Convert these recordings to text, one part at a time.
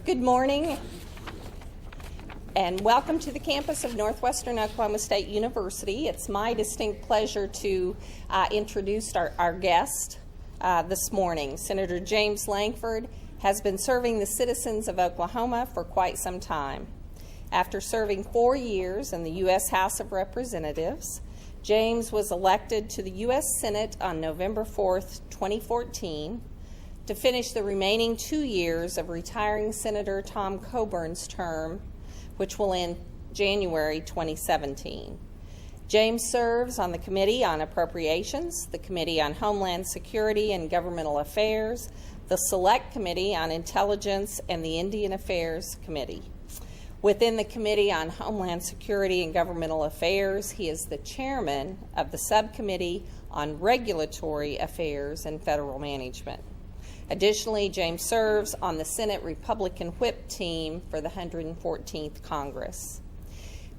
Good morning and welcome to the campus of Northwestern Oklahoma State University. It's my distinct pleasure to introduce our guest this morning. Senator James Lankford has been serving the citizens of Oklahoma for quite some time. After serving 4 years in the U.S. House of Representatives, James was elected to the U.S. Senate on November 4th, 2014, to finish the remaining 2 years of retiring Senator Tom Coburn's term, which will end January 2017. James serves on the Committee on Appropriations, the Committee on Homeland Security and Governmental Affairs, the Select Committee on Intelligence, and the Indian Affairs Committee. Within the Committee on Homeland Security and Governmental Affairs, he is the chairman of the Subcommittee on Regulatory Affairs and Federal Management. Additionally, James serves on the Senate Republican Whip team for the 114th Congress.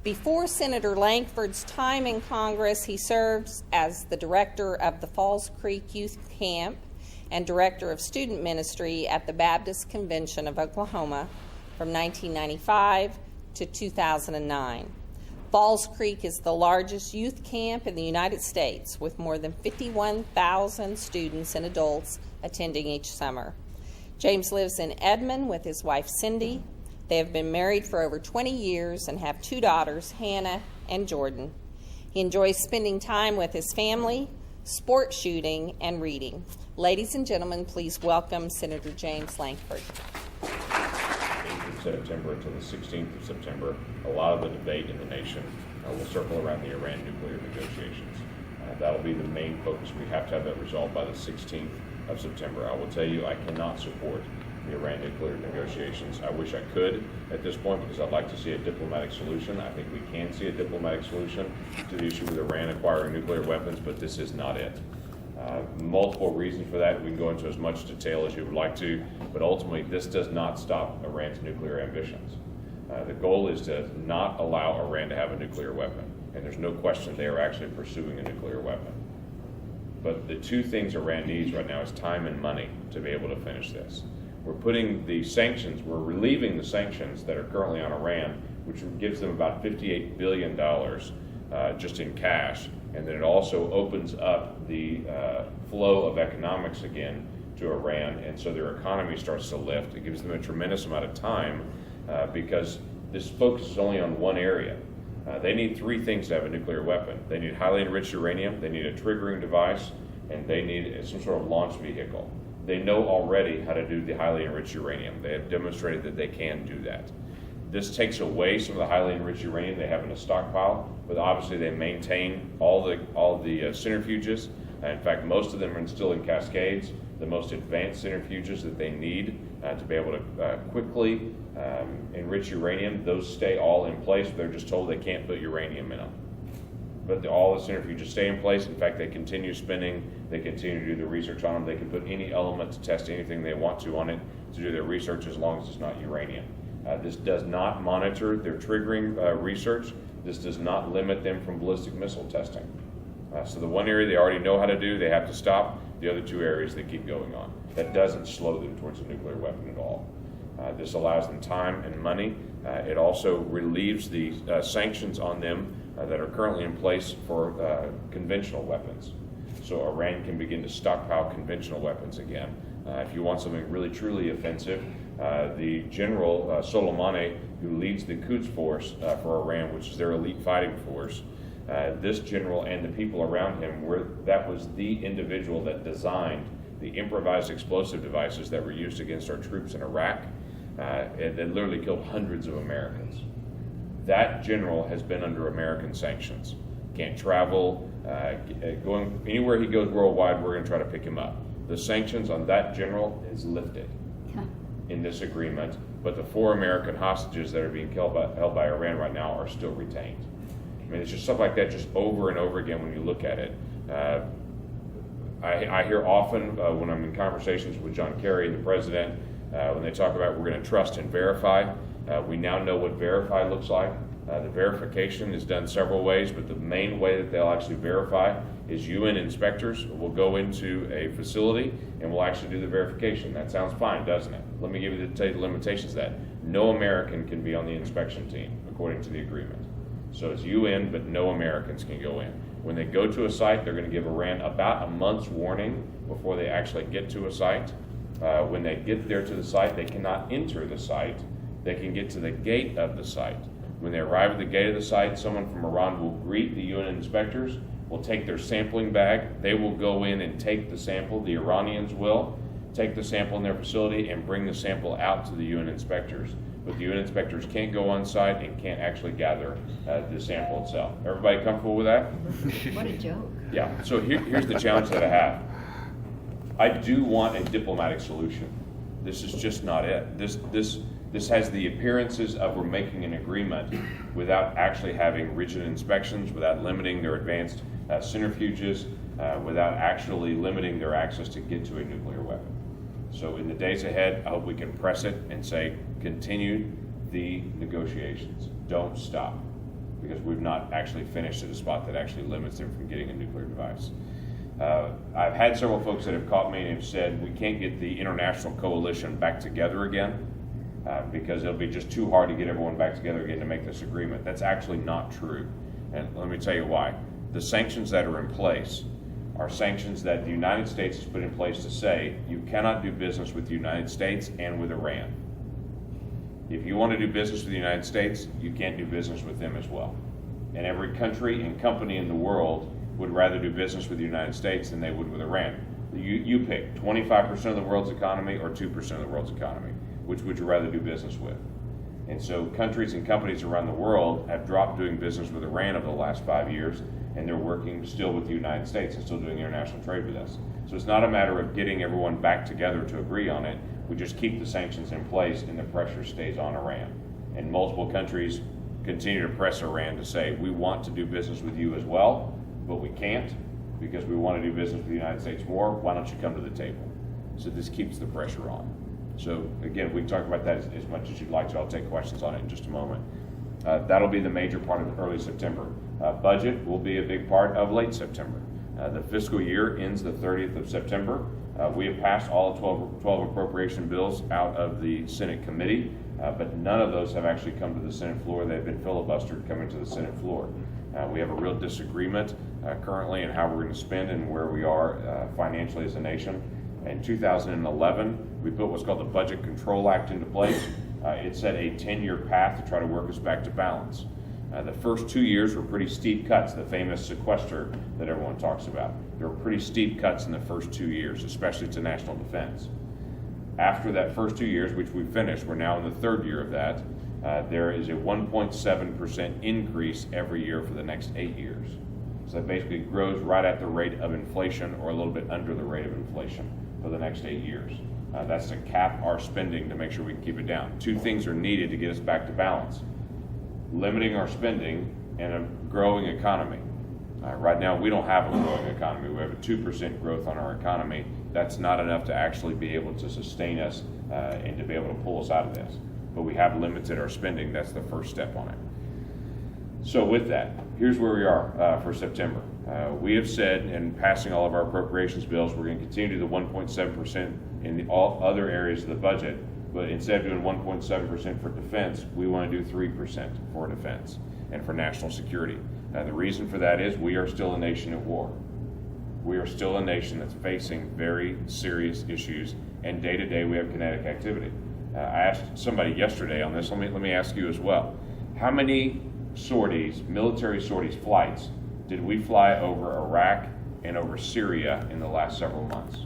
Before Senator Lankford's time in Congress, he served as the director of the Falls Creek Youth Camp and director of student ministry at the Baptist Convention of Oklahoma from 1995 to 2009. Falls Creek is the largest youth camp in the United States, with more than 51,000 students and adults attending each summer. James lives in Edmond with his wife Cindy. They have been married for over 20 years and have 2 daughters, Hannah and Jordan. He enjoys spending time with his family, sport shooting, and reading. Ladies and gentlemen, please welcome Senator James Lankford. September until the 16th of September, a lot of the debate in the nation will circle around the Iran nuclear negotiations. That'll be the main focus. We have to have that resolved by the 16th of September. I will tell you, I cannot support the Iran nuclear negotiations. I wish I could at this point because I'd like to see a diplomatic solution. I think we can see a diplomatic solution to the issue with Iran acquiring nuclear weapons, but this is not it. Multiple reasons for that. We can go into as much detail as you would like to, but ultimately this does not stop Iran's nuclear ambitions. The goal is to not allow Iran to have a nuclear weapon, and there's no question they are actually pursuing a nuclear weapon. But the 2 things Iran needs right now is time and money to be able to finish this. We're putting the sanctions, we're relieving the sanctions that are currently on Iran, which gives them about $58 billion just in cash. And then it also opens up the flow of economics again to Iran, and so their economy starts to lift. It gives them a tremendous amount of time because this focuses only on one area. They need 3 things to have a nuclear weapon. They need highly enriched uranium, they need a triggering device, and they need some sort of launch vehicle. They know already how to do the highly enriched uranium. They have demonstrated that they can do that. This takes away some of the highly enriched uranium they have in a stockpile, but obviously they maintain all the centrifuges. In fact, most of them are still in cascades, the most advanced centrifuges that they need to be able to quickly enrich uranium. Those stay all in place. They're just told they can't put uranium in them. But all the centrifuges stay in place. In fact, they continue spinning. They continue to do the research on them. They can put any element to test anything they want to on it to do their research as long as it's not uranium. This does not monitor their triggering research. This does not limit them from ballistic missile testing. So the one area they already know how to do, they have to stop. The other 2 areas they keep going on. That doesn't slow them towards a nuclear weapon at all. This allows them time and money. It also relieves the sanctions on them that are currently in place for conventional weapons. So Iran can begin to stockpile conventional weapons again. If you want something really truly offensive, the General Soleimani, who leads the Quds Force for Iran, which is their elite fighting force, this general and the people around him, that was the individual that designed the improvised explosive devices that were used against our troops in Iraq, and that literally killed hundreds of Americans. That general has been under American sanctions. Can't travel, going anywhere he goes worldwide, we're going to try to pick him up. The sanctions on that general is lifted in this agreement, but the 4 American hostages that are being held by Iran right now are still retained. I mean, it's just stuff like that just over and over again when you look at it. I hear often when I'm in conversations with John Kerry, the president, when they talk about we're going to trust and verify. We now know what verify looks like. The verification is done several ways, but the main way that they'll actually verify is UN inspectors will go into a facility and will actually do the verification. That sounds fine, doesn't it? Let me tell you the limitations of that. No American can be on the inspection team, according to the agreement. So it's UN, but no Americans can go in. When they go to a site, they're going to give Iran about a month's warning before they actually get to a site. When they get there to the site, they cannot enter the site. They can get to the gate of the site. When they arrive at the gate of the site, someone from Iran will greet the UN inspectors, will take their sampling bag. They will go in and take the sample. The Iranians will take the sample in their facility and bring the sample out to the UN inspectors. But the UN inspectors can't go on site and can't actually gather the sample itself. Everybody comfortable with that? What a joke. Yeah, so here's the challenge that I have. I do want a diplomatic solution. This is just not it. This has the appearances of we're making an agreement without actually having rigid inspections, without limiting their advanced centrifuges, without actually limiting their access to get to a nuclear weapon. So in the days ahead, I hope we can press it and say, continue the negotiations. Don't stop, because we've not actually finished at a spot that actually limits them from getting a nuclear device. I've had several folks that have caught me and have said we can't get the international coalition back together again because it'll be just too hard to get everyone back together again to make this agreement. That's actually not true. And let me tell you why. The sanctions that are in place are sanctions that the United States has put in place to say you cannot do business with the United States and with Iran. If you want to do business with the United States, you can't do business with them as well. And every country and company in the world would rather do business with the United States than they would with Iran. You pick 25% of the world's economy or 2% of the world's economy. Which would you rather do business with? And so countries and companies around the world have dropped doing business with Iran over the last 5 years, and they're working still with the United States and still doing international trade with us. So it's not a matter of getting everyone back together to agree on it. We just keep the sanctions in place and the pressure stays on Iran. And multiple countries continue to press Iran to say, we want to do business with you as well, but we can't because we want to do business with the United States more. Why don't you come to the table? So this keeps the pressure on. So again, we can talk about that as much as you'd like to. I'll take questions on it in just a moment. That'll be the major part of early September. Budget will be a big part of late September. The fiscal year ends the 30th of September. We have passed all 12 appropriation bills out of the Senate committee, but none of those have actually come to the Senate floor. They've been filibustered coming to the Senate floor. We have a real disagreement currently in how we're going to spend and where we are financially as a nation. In 2011, we put what's called the Budget Control Act into place. It set a 10-year path to try to work us back to balance. The first 2 years were pretty steep cuts, the famous sequester that everyone talks about. There were pretty steep cuts in the first 2 years, especially to national defense. After that first 2 years, which we finished, we're now in the third year of that, there is a 1.7% increase every year for the next 8 years. So that basically grows right at the rate of inflation or a little bit under the rate of inflation for the next 8 years. That's to cap our spending to make sure we can keep it down. Two things are needed to get us back to balance: limiting our spending and a growing economy. Right now, we don't have a growing economy. We have a 2% growth on our economy. That's not enough to actually be able to sustain us and to be able to pull us out of this. But we have limited our spending. That's the first step on it. So with that, here's where we are for September. We have said in passing all of our appropriations bills, we're going to continue to do the 1.7% in all other areas of the budget, but instead of doing 1.7% for defense, we want to do 3% for defense and for national security. The reason for that is we are still a nation at war. We are still a nation that's facing very serious issues, and day to day we have kinetic activity. I asked somebody yesterday on this, let me ask you as well. How many sorties, military sorties, flights, did we fly over Iraq and over Syria in the last several months?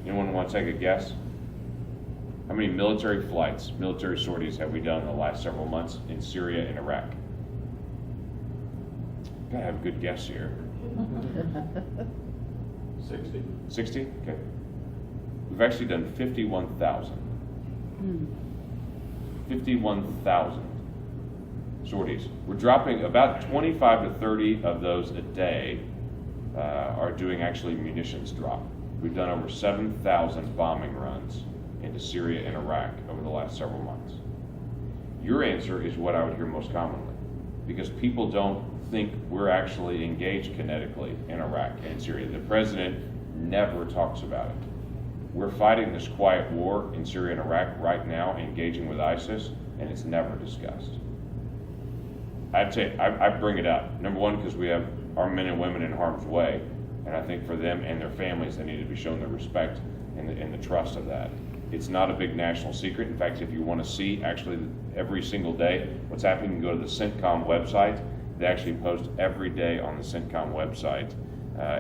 Anyone want to take a guess? How many military flights, military sorties have we done in the last several months in Syria and Iraq? Gotta have a good guess here. 60. 60? Okay. We've actually done 51,000. 51,000 sorties. We're dropping about 25 to 30 of those a day are doing actually munitions drop. We've done over 7,000 bombing runs into Syria and Iraq over the last several months. Your answer is what I would hear most commonly, because people don't think we're actually engaged kinetically in Iraq and Syria. The president never talks about it. We're fighting this quiet war in Syria and Iraq right now, engaging with ISIS, and it's never discussed. I'd say I bring it up. Number one, because we have our men and women in harm's way, and I think for them and their families, they need to be shown the respect and the trust of that. It's not a big national secret. In fact, if you want to see actually every single day what's happening, you can go to the CENTCOM website. They actually post every day on the CENTCOM website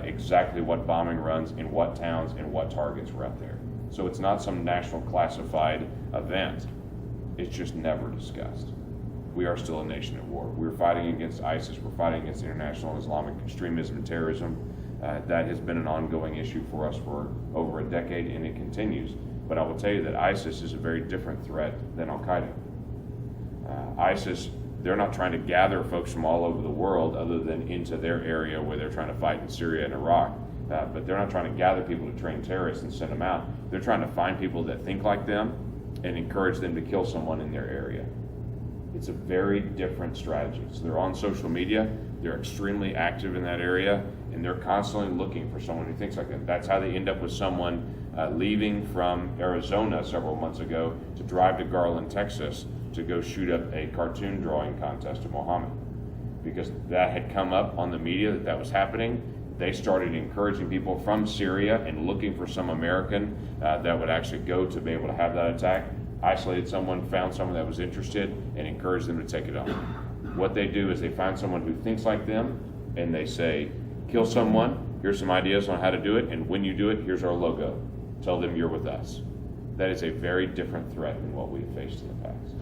exactly what bombing runs in what towns and what targets were out there. So it's not some national classified event. It's just never discussed. We are still a nation at war. We're fighting against ISIS. We're fighting against international Islamic extremism and terrorism. That has been an ongoing issue for us for over a decade, and it continues. But I will tell you that ISIS is a very different threat than Al-Qaeda. ISIS, they're not trying to gather folks from all over the world other than into their area where they're trying to fight in Syria and Iraq. But they're not trying to gather people to train terrorists and send them out. They're trying to find people that think like them and encourage them to kill someone in their area. It's a very different strategy. So they're on social media, they're extremely active in that area, and they're constantly looking for someone who thinks like that. That's how they end up with someone leaving from Arizona several months ago to drive to Garland, Texas to go shoot up a cartoon drawing contest of Muhammad. Because that had come up on the media that was happening, they started encouraging people from Syria and looking for some American that would actually go to be able to have that attack. Isolated someone, found someone that was interested, and encouraged them to take it on. What they do is they find someone who thinks like them, and they say, kill someone, here's some ideas on how to do it, and when you do it, here's our logo. Tell them you're with us. That is a very different threat than what we've faced in the past.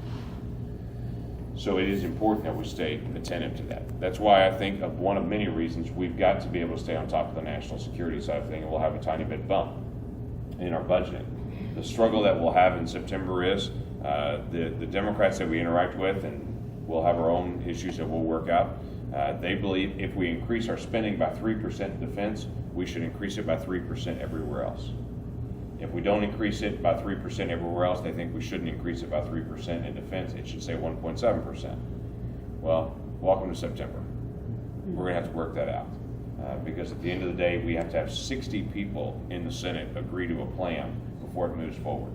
So it is important that we stay attentive to that. That's why I think of one of many reasons we've got to be able to stay on top of the national security side of things, and we'll have a tiny bit bump in our budget. The struggle that we'll have in September is the Democrats that we interact with, and we'll have our own issues that we'll work out. They believe if we increase our spending by 3% in defense, we should increase it by 3% everywhere else. If we don't increase it by 3% everywhere else, they think we shouldn't increase it by 3% in defense. It should say 1.7%. Well, welcome to September. We're going to have to work that out. Because at the end of the day, we have to have 60 people in the Senate agree to a plan before it moves forward.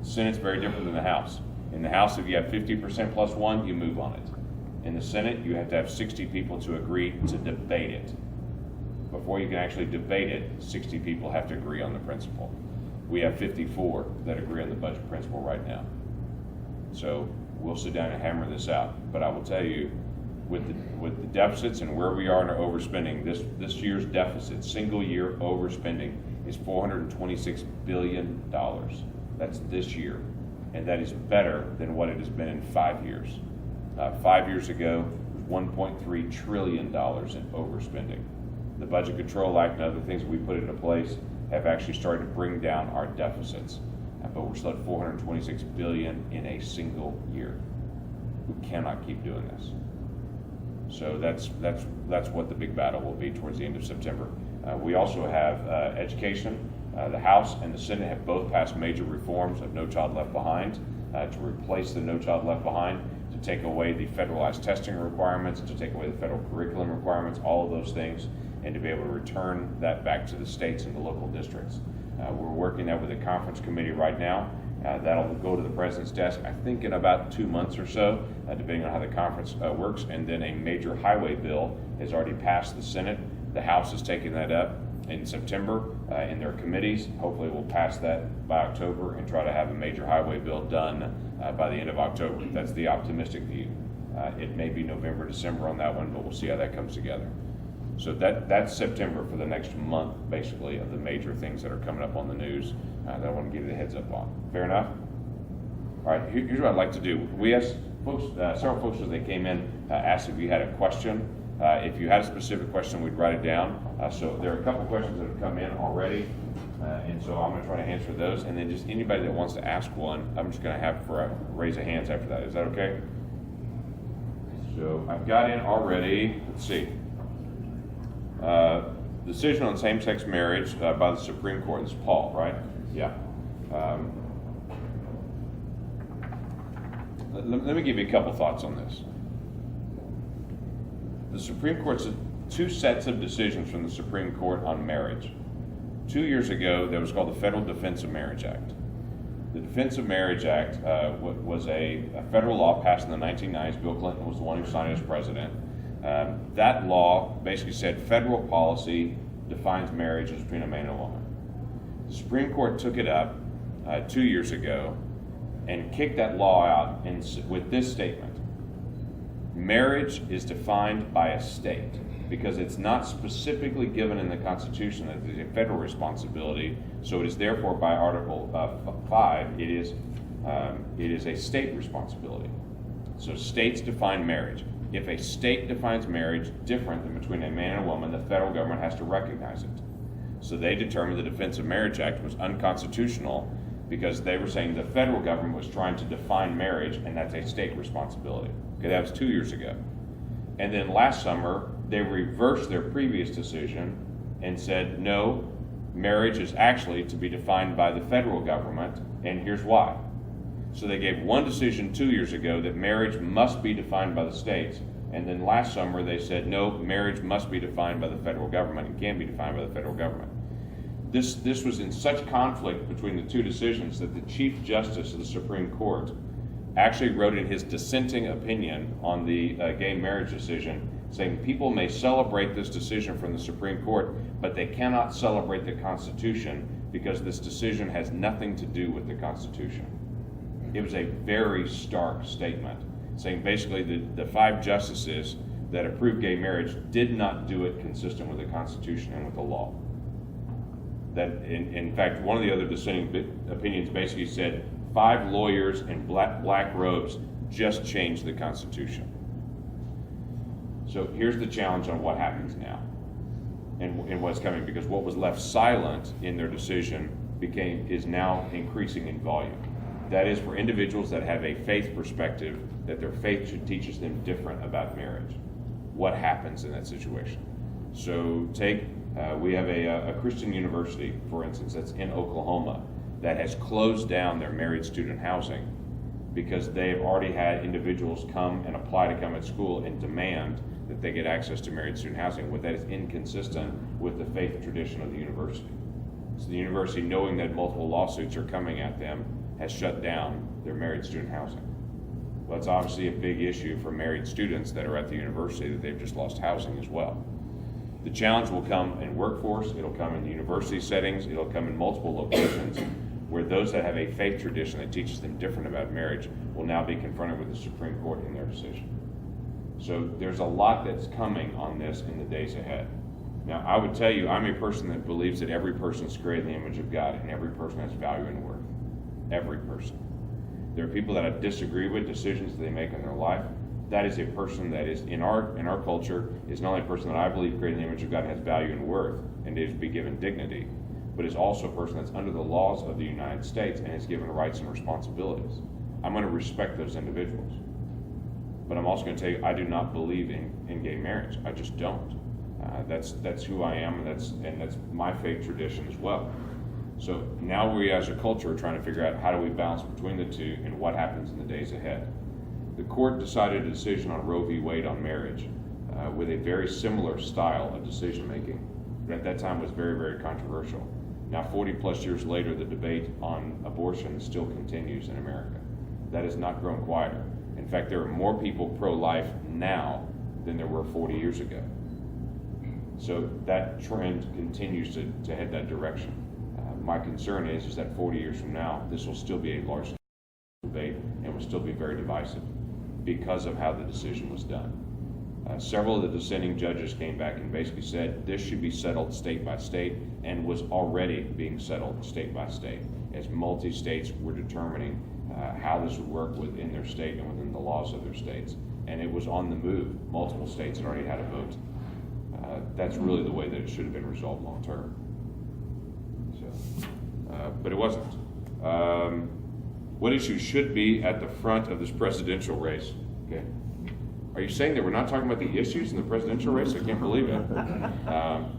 The Senate's very different than the House. In the House, if you have 50% plus one, you move on it. In the Senate, you have to have 60 people to agree to debate it. Before you can actually debate it, 60 people have to agree on the principle. We have 54 that agree on the budget principle right now. So we'll sit down and hammer this out. But I will tell you, with the deficits and where we are in our overspending, this year's deficit, single year overspending, is $426 billion. That's this year. And that is better than what it has been in 5 years. 5 years ago, it was $1.3 trillion in overspending. The Budget Control Act and other things that we put into place have actually started to bring down our deficits. But we're still at $426 billion in a single year. We cannot keep doing this. So that's what the big battle will be towards the end of September. We also have education. The House and the Senate have both passed major reforms of No Child Left Behind to replace the No Child Left Behind, to take away the federalized testing requirements, to take away the federal curriculum requirements, all of those things, and to be able to return that back to the states and the local districts. We're working that with a conference committee right now. That'll go to the president's desk, I think, in about 2 months or so, depending on how the conference works. And then a major highway bill has already passed the Senate. The House is taking that up in September in their committees. Hopefully we'll pass that by October and try to have a major highway bill done by the end of October. That's the optimistic view. It may be November, December on that one, but we'll see how that comes together. So that's September for the next month, basically, of the major things that are coming up on the news that I want to give you the heads up on. Fair enough? All right, here's what I'd like to do. We asked folks, several folks as they came in, asked if you had a question. If you had a specific question, we'd write it down. So there are a couple questions that have come in already, and so I'm going to try to answer those. And then just anybody that wants to ask one, I'm just going to have for a raise of hands after that. Is that okay? So I've got in already, let's see. Decision on same-sex marriage by the Supreme Court. This is Paul, right? Yeah. Let me give you a couple thoughts on this. The Supreme Court's two sets of decisions from the Supreme Court on marriage. 2 years ago, there was called the Federal Defense of Marriage Act. The Defense of Marriage Act was a federal law passed in the 1990s. Bill Clinton was the one who signed it as president. That law basically said federal policy defines marriage as between a man and a woman. The Supreme Court took it up 2 years ago and kicked that law out with this statement: marriage is defined by a state, because it's not specifically given in the Constitution that it's a federal responsibility. So it is therefore, by Article 5, it is a state responsibility. So states define marriage. If a state defines marriage different than between a man and a woman, the federal government has to recognize it. So they determined the Defense of Marriage Act was unconstitutional because they were saying the federal government was trying to define marriage, and that's a state responsibility. Okay, that was 2 years ago. And then last summer, they reversed their previous decision and said, no, marriage is actually to be defined by the federal government, and here's why. So they gave one decision 2 years ago that marriage must be defined by the states, and then last summer they said, no, marriage must be defined by the federal government and can be defined by the federal government. This was in such conflict between the two decisions that the Chief Justice of the Supreme Court actually wrote in his dissenting opinion on the gay marriage decision, saying people may celebrate this decision from the Supreme Court, but they cannot celebrate the Constitution because this decision has nothing to do with the Constitution. It was a very stark statement, saying basically the five justices that approved gay marriage did not do it consistent with the Constitution and with the law. That, in fact, one of the other dissenting opinions basically said 5 lawyers in black robes just changed the Constitution. So here's the challenge on what happens now and what's coming, because what was left silent in their decision is now increasing in volume. That is, for individuals that have a faith perspective, that their faith should teach them different about marriage. What happens in that situation? So we have a Christian university, for instance, that's in Oklahoma, that has closed down their married student housing because they've already had individuals come and apply to come at school and demand that they get access to married student housing. What that is inconsistent with the faith tradition of the university. So the university, knowing that multiple lawsuits are coming at them, has shut down their married student housing. Well, it's obviously a big issue for married students that are at the university, that they've just lost housing as well. The challenge will come in workforce, it'll come in the university settings, it'll come in multiple locations where those that have a faith tradition that teaches them different about marriage will now be confronted with the Supreme Court in their decision. So there's a lot that's coming on this in the days ahead. Now, I would tell you, I'm a person that believes that every person is created in the image of God and every person has value and worth. Every person. There are people that I disagree with decisions that they make in their life. That is a person that is in our culture is not only a person that I believe created in the image of God and has value and worth and is to be given dignity, but is also a person that's under the laws of the United States and is given rights and responsibilities. I'm going to respect those individuals. But I'm also going to tell you, I do not believe in gay marriage. I just don't. That's who I am, and that's my faith tradition as well. So now we as a culture are trying to figure out how do we balance between the two and what happens in the days ahead. The court decided a decision on Roe v. Wade on marriage with a very similar style of decision making. At that time was very, very controversial. Now 40 plus years later, the debate on abortion still continues in America. That has not grown quieter. In fact, there are more people pro-life now than there were 40 years ago. So that trend continues to head that direction. My concern is that 40 years from now, this will still be a large debate and will still be very divisive because of how the decision was done. Several of the dissenting judges came back and basically said this should be settled state by state, and was already being settled state by state, as multi-states were determining how this would work within their state and within the laws of their states. And it was on the move. Multiple states had already had a vote. That's really the way that it should have been resolved long term. But it wasn't. What issues should be at the front of this presidential race? Okay. Are you saying that we're not talking about the issues in the presidential race? I can't believe it.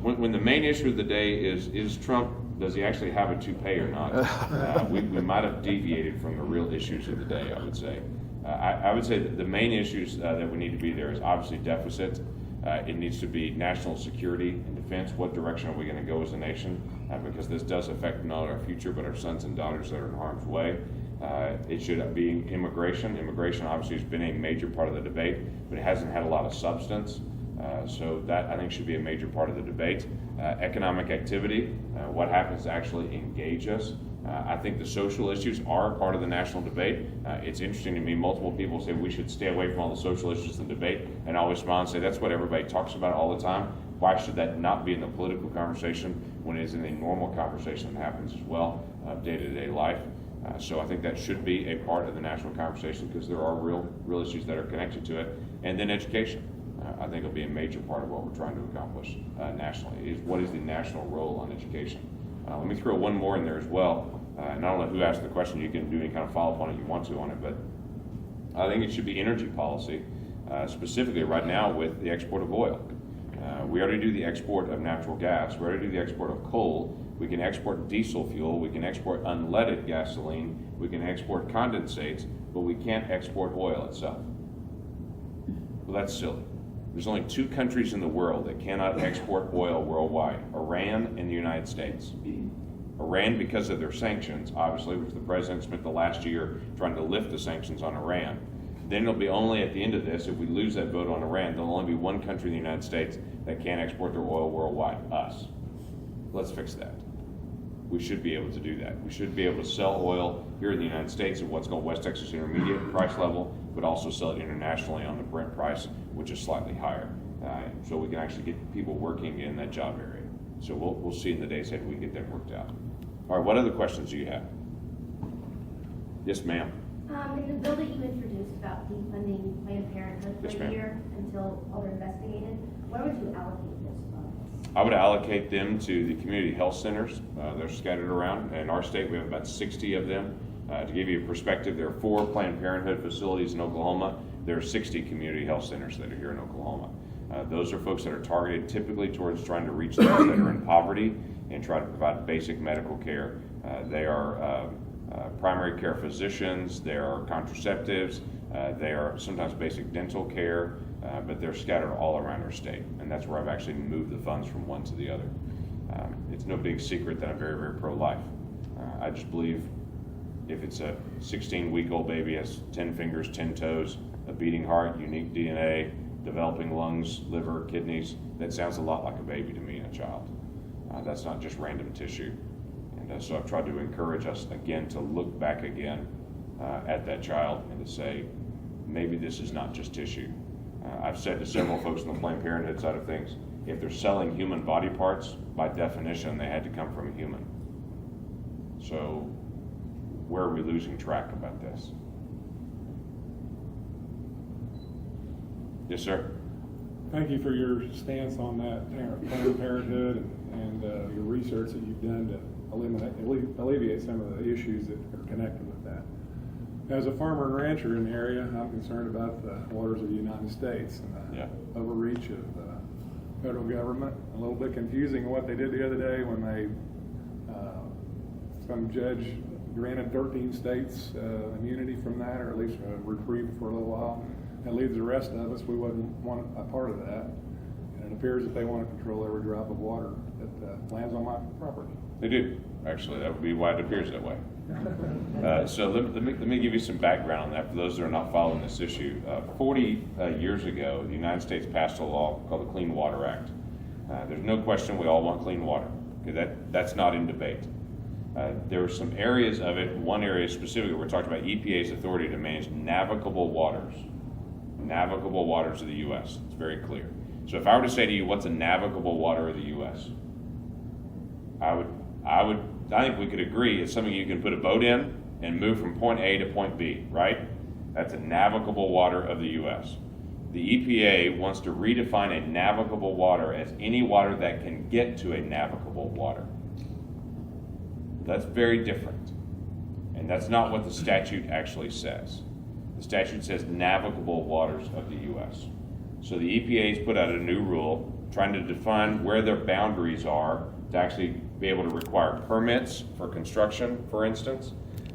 When the main issue of the day is Trump, does he actually have a toupee or not? We might have deviated from the real issues of the day, I would say. I would say that the main issues that we need to be there is obviously deficit. It needs to be national security and defense. What direction are we going to go as a nation? Because this does affect not only our future, but our sons and daughters that are in harm's way. It should be immigration. Immigration obviously has been a major part of the debate, but it hasn't had a lot of substance. So that, I think, should be a major part of the debate. Economic activity, what happens to actually engage us. I think the social issues are a part of the national debate. It's interesting to me, multiple people say we should stay away from all the social issues in the debate, and I always smile and say that's what everybody talks about all the time. Why should that not be in the political conversation when it is in a normal conversation that happens as well, day-to-day life? So I think that should be a part of the national conversation because there are real issues that are connected to it. And then education. I think will be a major part of what we're trying to accomplish nationally. What is the national role on education? Let me throw one more in there as well. And I don't know who asked the question. You can do any kind of follow-up on it you want to on it, but I think it should be energy policy, specifically right now with the export of oil. We already do the export of natural gas. We already do the export of coal. We can export diesel fuel. We can export unleaded gasoline. We can export condensates, but we can't export oil itself. Well, that's silly. There's only 2 countries in the world that cannot export oil worldwide, Iran and the United States. Iran, because of their sanctions, obviously, which the president spent the last year trying to lift the sanctions on Iran. Then it'll be only at the end of this, if we lose that vote on Iran, there'll only be 1 country in the United States that can't export their oil worldwide, us. Let's fix that. We should be able to do that. We should be able to sell oil here in the United States at what's called West Texas Intermediate price level, but also sell it internationally on the Brent price, which is slightly higher. So we can actually get people working in that job area. So we'll see in the days ahead if we can get that worked out. All right, what other questions do you have? Yes, ma'am. In the bill that you introduced about defunding Planned Parenthood Yes, for ma'am. a year until all are investigated, where would you allocate those funds? I would allocate them to the community health centers. They're scattered around. In our state, we have about 60 of them. To give you a perspective, there are 4 Planned Parenthood facilities in Oklahoma. There are 60 community health centers that are here in Oklahoma. Those are folks that are targeted typically towards trying to reach those that are in poverty and try to provide basic medical care. They are primary care physicians, they are contraceptives, they are sometimes basic dental care, but they're scattered all around our state. And that's where I've actually moved the funds from one to the other. It's no big secret that I'm very, very pro-life. I just believe if it's a 16-week-old baby, has 10 fingers, 10 toes, a beating heart, unique DNA, developing lungs, liver, kidneys, that sounds a lot like a baby to me and a child. That's not just random tissue. And so I've tried to encourage us again to look back again at that child and to say, maybe this is not just tissue. I've said to several folks on the Planned Parenthood side of things, if they're selling human body parts, by definition, they had to come from a human. So where are we losing track about this? Yes, sir. Thank you for your stance on that Planned Parenthood and your research that you've done to alleviate some of the issues that are connected with that. As a farmer and rancher in the area, I'm concerned about the waters of the United States and the overreach of the federal government. A little bit confusing what they did the other day when some judge granted 13 states immunity from that, or at least a reprieve for a little while. That leaves the rest of us, we wouldn't want a part of that. And it appears that they want to control every drop of water that lands on my property. They do, actually. That would be why it appears that way. So let me give you some background on that for those that are not following this issue. 40 years ago, the United States passed a law called the Clean Water Act. There's no question we all want clean water. Okay, that's not in debate. There are some areas of it. One area specifically, we're talking about EPA's authority to manage navigable waters of the U.S. It's very clear. So if I were to say to you, what's a navigable water of the U.S.? I think we could agree it's something you can put a boat in and move from point A to point B, right? That's a navigable water of the U.S. The EPA wants to redefine a navigable water as any water that can get to a navigable water. That's very different. And that's not what the statute actually says. The statute says navigable waters of the U.S. So the EPA has put out a new rule trying to define where their boundaries are to actually be able to require permits for construction, for instance,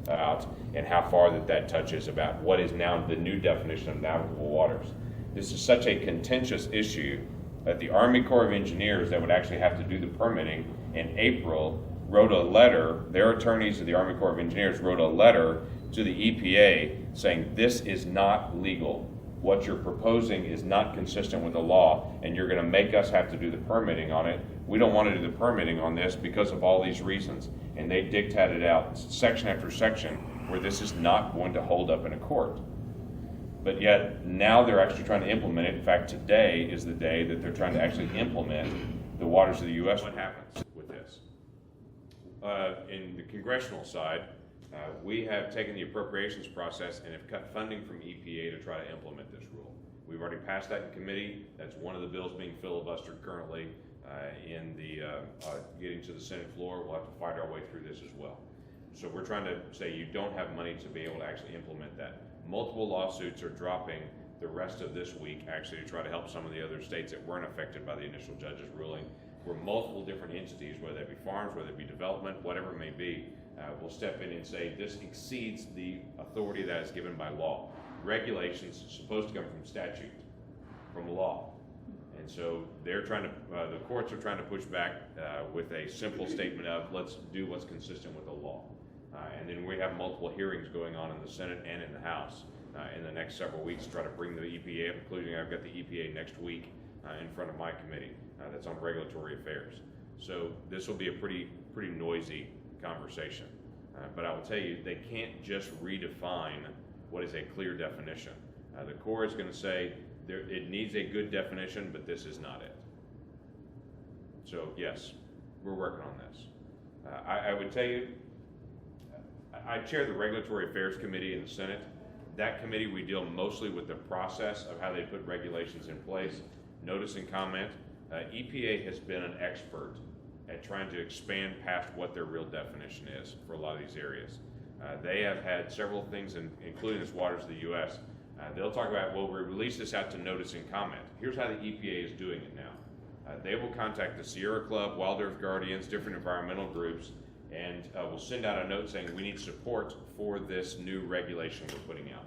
and how far that touches about what is now the new definition of navigable waters. This is such a contentious issue that the Army Corps of Engineers that would actually have to do the permitting in April wrote a letter, their attorneys of the Army Corps of Engineers wrote a letter to the EPA saying this is not legal. What you're proposing is not consistent with the law, and you're going to make us have to do the permitting on it. We don't want to do the permitting on this because of all these reasons. And they dictated out section after section where this is not going to hold up in a court. But yet now they're actually trying to implement it. In fact, today is the day that they're trying to actually implement the waters of the U.S. What happens with this? In the congressional side, we have taken the appropriations process and have cut funding from EPA to try to implement this rule. We've already passed that in committee. That's one of the bills being filibustered currently in the getting to the Senate floor. We'll have to fight our way through this as well. So we're trying to say you don't have money to be able to actually implement that. Multiple lawsuits are dropping the rest of this week actually to try to help some of the other states that weren't affected by the initial judge's ruling, where multiple different entities, whether they be farms, whether it be development, whatever it may be, will step in and say this exceeds the authority that is given by law. Regulations are supposed to come from statute, from law. And so they're trying to, the courts are trying to push back with a simple statement of let's do what's consistent with the law. And then we have multiple hearings going on in the Senate and in the House in the next several weeks to try to bring the EPA up, including I've got the EPA next week in front of my committee that's on regulatory affairs. So this will be a pretty noisy conversation. But I will tell you, they can't just redefine what is a clear definition. The Corps is going to say it needs a good definition, but this is not it. So yes, we're working on this. I would tell you, I chair the Regulatory Affairs Committee in the Senate. That committee, we deal mostly with the process of how they put regulations in place. Notice and comment. EPA has been an expert at trying to expand past what their real definition is for a lot of these areas. They have had several things, including this waters of the U.S. They'll talk about, well, we release this out to notice and comment. Here's how the EPA is doing it now. They will contact the Sierra Club, Wild Earth Guardians, different environmental groups, and will send out a note saying we need support for this new regulation we're putting out.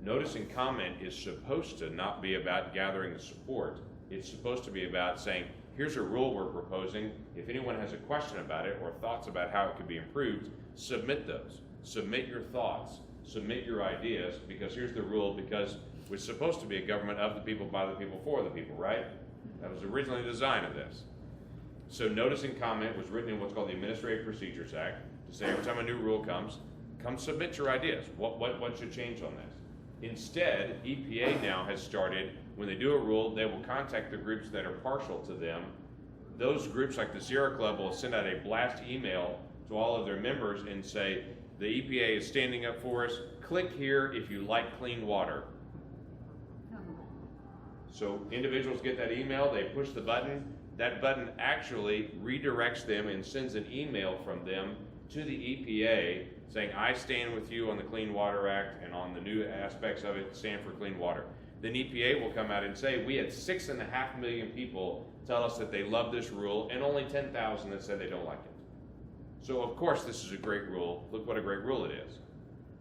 Notice and comment is supposed to not be about gathering the support. It's supposed to be about saying, here's a rule we're proposing. If anyone has a question about it or thoughts about how it could be improved, submit those. Submit your thoughts. Submit your ideas, because here's the rule, because we're supposed to be a government of the people, by the people, for the people, right? That was originally the design of this. So notice and comment was written in what's called the Administrative Procedures Act to say every time a new rule comes, come submit your ideas. What should change on this? Instead, EPA now has started, when they do a rule, they will contact the groups that are partial to them. Those groups like the Sierra Club will send out a blast email to all of their members and say, the EPA is standing up for us. Click here if you like clean water. So individuals get that email, they push the button. That button actually redirects them and sends an email from them to the EPA saying, I stand with you on the Clean Water Act and on the new aspects of it, stand for clean water. Then EPA will come out and say, we had 6.5 million people tell us that they love this rule and only 10,000 that said they don't like it. So of course this is a great rule. Look what a great rule it is.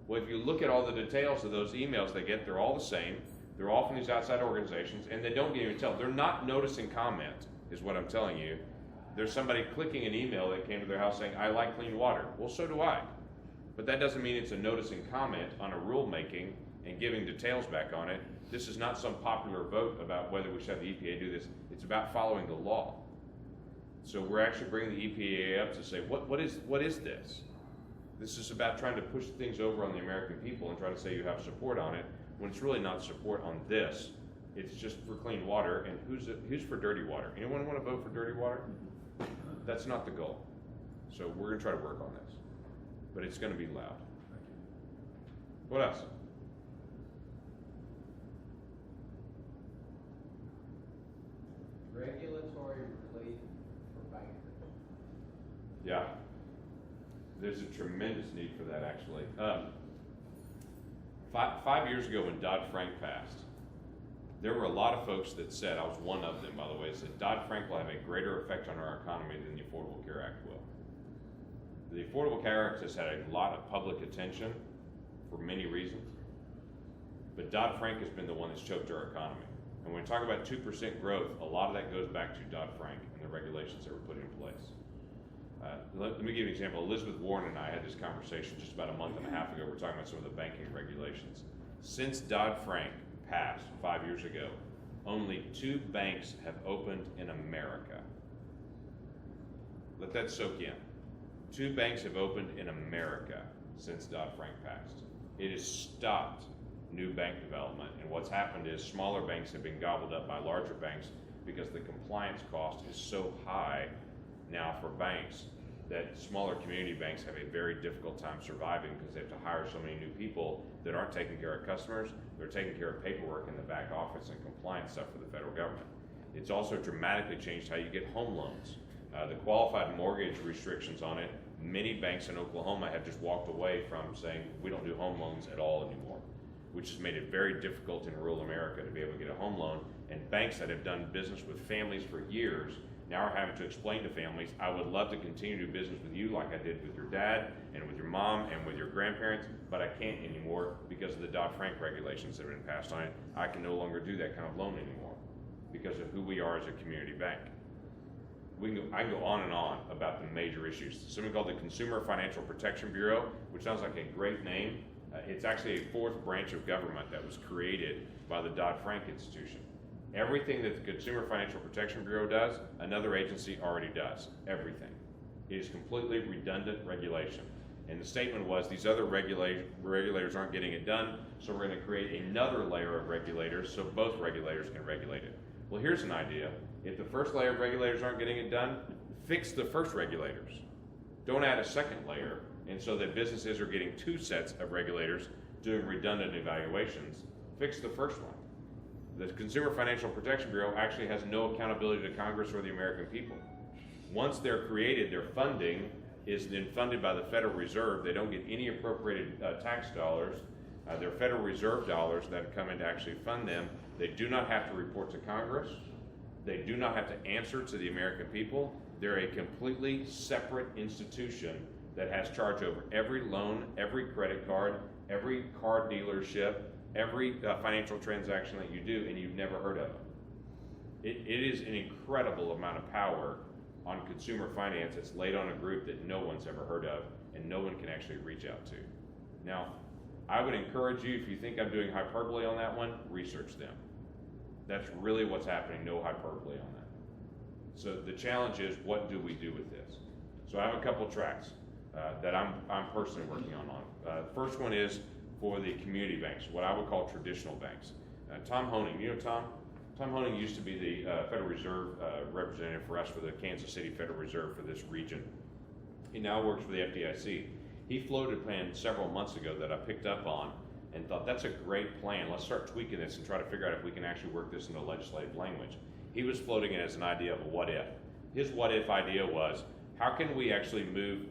Well, if you look at all the details of those emails they get, they're all the same. They're all from these outside organizations, and they don't even tell. They're not notice and comment, is what I'm telling you. There's somebody clicking an email that came to their house saying, I like clean water. Well, so do I. But that doesn't mean it's a notice and comment on a rulemaking and giving details back on it. This is not some popular vote about whether we should have the EPA do this. It's about following the law. So we're actually bringing the EPA up to say, what is this? This is about trying to push things over on the American people and try to say you have support on it, when it's really not support on this. It's just for clean water, and who's for dirty water? Anyone want to vote for dirty water? That's not the goal. So we're going to try to work on this, but it's going to be loud. What else? Regulatory relief for bankers. Yeah. There's a tremendous need for that, actually. 5 years ago when Dodd-Frank passed, there were a lot of folks that said, I was one of them, by the way, said Dodd-Frank will have a greater effect on our economy than the Affordable Care Act will. The Affordable Care Act has had a lot of public attention for many reasons, but Dodd-Frank has been the one that's choked our economy. And when we talk about 2% growth, a lot of that goes back to Dodd-Frank and the regulations that were put in place. Let me give you an example. Elizabeth Warren and I had this conversation just about a month and a half ago. We're talking about some of the banking regulations. Since Dodd-Frank passed 5 years ago, only 2 banks have opened in America. Let that soak in. 2 banks have opened in America since Dodd-Frank passed. It has stopped new bank development, and what's happened is smaller banks have been gobbled up by larger banks because the compliance cost is so high now for banks that smaller community banks have a very difficult time surviving because they have to hire so many new people that aren't taking care of customers. They're taking care of paperwork in the back office and compliance stuff for the federal government. It's also dramatically changed how you get home loans. The qualified mortgage restrictions on it, many banks in Oklahoma have just walked away from saying we don't do home loans at all anymore, which has made it very difficult in rural America to be able to get a home loan. And banks that have done business with families for years now are having to explain to families, I would love to continue to do business with you like I did with your dad and with your mom and with your grandparents, but I can't anymore because of the Dodd-Frank regulations that have been passed on it. I can no longer do that kind of loan anymore because of who we are as a community bank. I can go on and on about the major issues. Something called the Consumer Financial Protection Bureau, which sounds like a great name. It's actually a 4th branch of government that was created by the Dodd-Frank institution. Everything that the Consumer Financial Protection Bureau does, another agency already does. Everything. It is completely redundant regulation. And the statement was these other regulators aren't getting it done, so we're going to create another layer of regulators so both regulators can regulate it. Well, here's an idea. If the first layer of regulators aren't getting it done, fix the first regulators. Don't add a second layer, and so that businesses are getting 2 sets of regulators doing redundant evaluations. Fix the first one. The Consumer Financial Protection Bureau actually has no accountability to Congress or the American people. Once they're created, their funding is then funded by the Federal Reserve. They don't get any appropriated tax dollars. They're Federal Reserve dollars that come in to actually fund them. They do not have to report to Congress. They do not have to answer to the American people. They're a completely separate institution that has charge over every loan, every credit card, every car dealership, every financial transaction that you do, and you've never heard of them. It is an incredible amount of power on consumer finance that's laid on a group that no one's ever heard of and no one can actually reach out to. Now, I would encourage you, if you think I'm doing hyperbole on that one, research them. That's really what's happening, no hyperbole on that. So the challenge is, what do we do with this? So I have a couple tracks that I'm personally working on. First one is for the community banks, what I would call traditional banks. Tom Honing, you know Tom? Tom Honing used to be the Federal Reserve representative for us for the Kansas City Federal Reserve for this region. He now works for the FDIC. He floated a plan several months ago that I picked up on and thought, that's a great plan. Let's start tweaking this and try to figure out if we can actually work this into legislative language. He was floating it as an idea of a what if. His what if idea was, how can we actually move